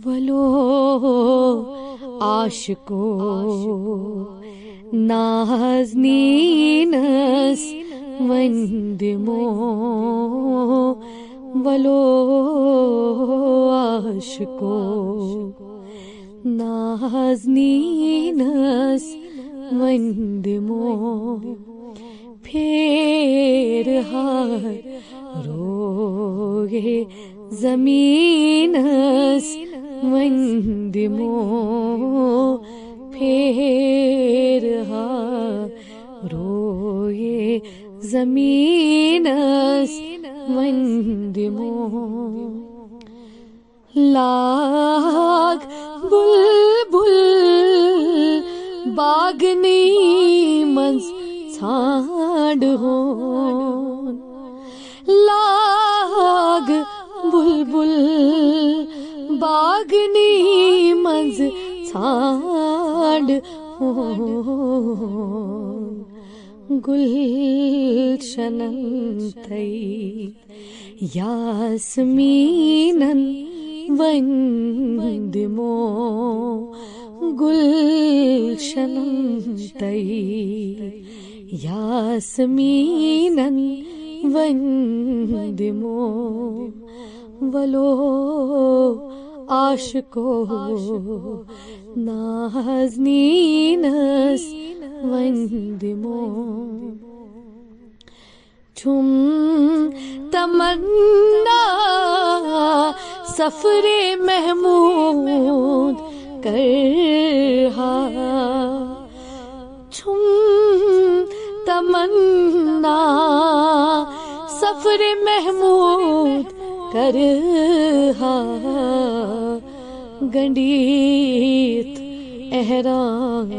ولو عاشقو نازنینس وندمو ولو عاشقو نازنینس وندمو پھر ہر روئے زمینس وندمو پھر روئے زمینس وندمو لاگ بلبل باغنی منز ژھانڈ ہون لاگ بلبل باغنی منز ژھانڈ ہون گلشنن تئی یاسمینن وندمو گلشنن تئی یاسمینن وندمو ولو عاشقو نازنینس وندمو چھم تمنا سفر محمود کرہا چھم تمنا سفر محمود کرہا گنڈیت احرام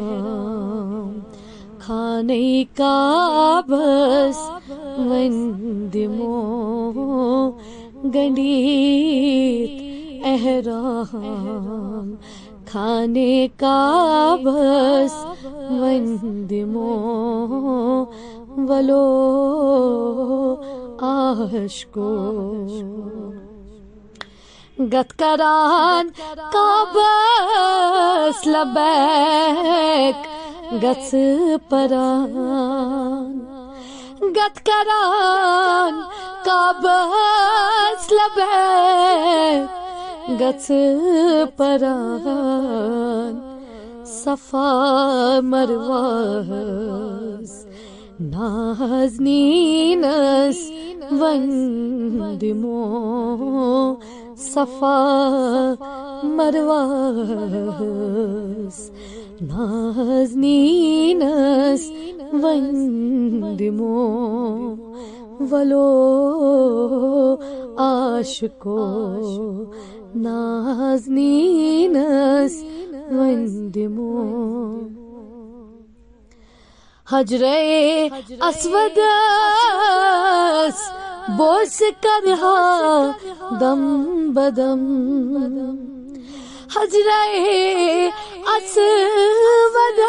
کھانے کعبس وندمو گنڈیت احرام کھانے کعبس وندمو ولو عاشقو گت کران کعبس لبیک گت پران گت کران کعبس لبیک گت پران صفا مرواز نازنینس وندمو صفا مرواز نازنینس وندمو ولو عاشقو نازنینس وندمو حجرے اسودس بوس کرہا دم بدم حجرے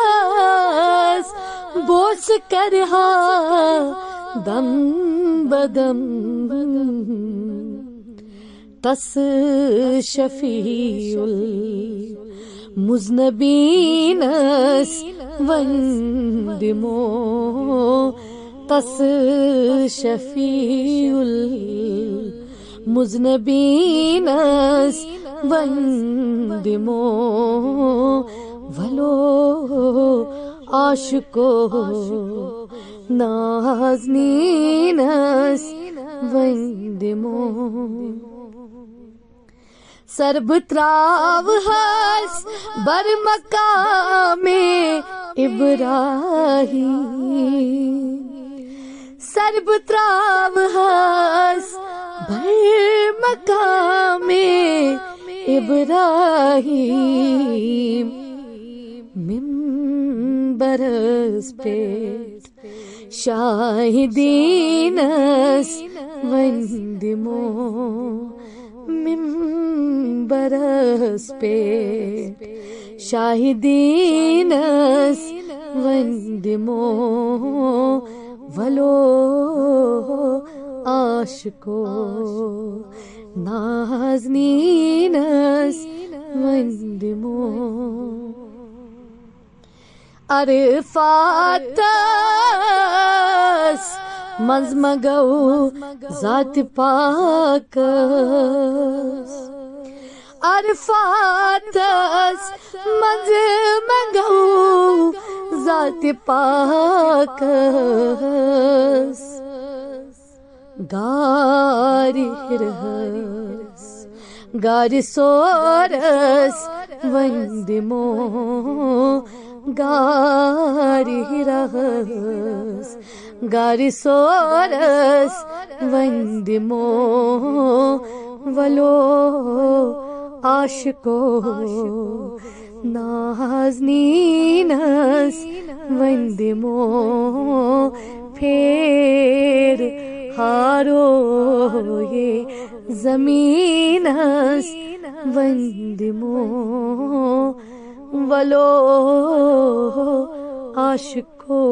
اسودس بوس کرہا دم بدم تس شفیع المذنبینس وندمو تس شفیع المذنبینس وندمو ولو عاشقو نازنینس وندمو سرب تراو ہس بر مقام ابراہیم سرب تراو ہس بر مقام ابراہیم منبرس پیٹ شاہدینس وندمو منبرس پیٹ شاہدینس وندمو ولو عاشقو نازنینس وندمو عرفاتس منز مگو ذات پاکس عرفاتس منز مگو ذات پاکس گاری ہرہس گاری سورس وندمو گاری ہرہس گاری سورس وندمو ولو عاشقو نازنینس وندمو پھر ہارو یہ زمینس وندمو ولو عاشقو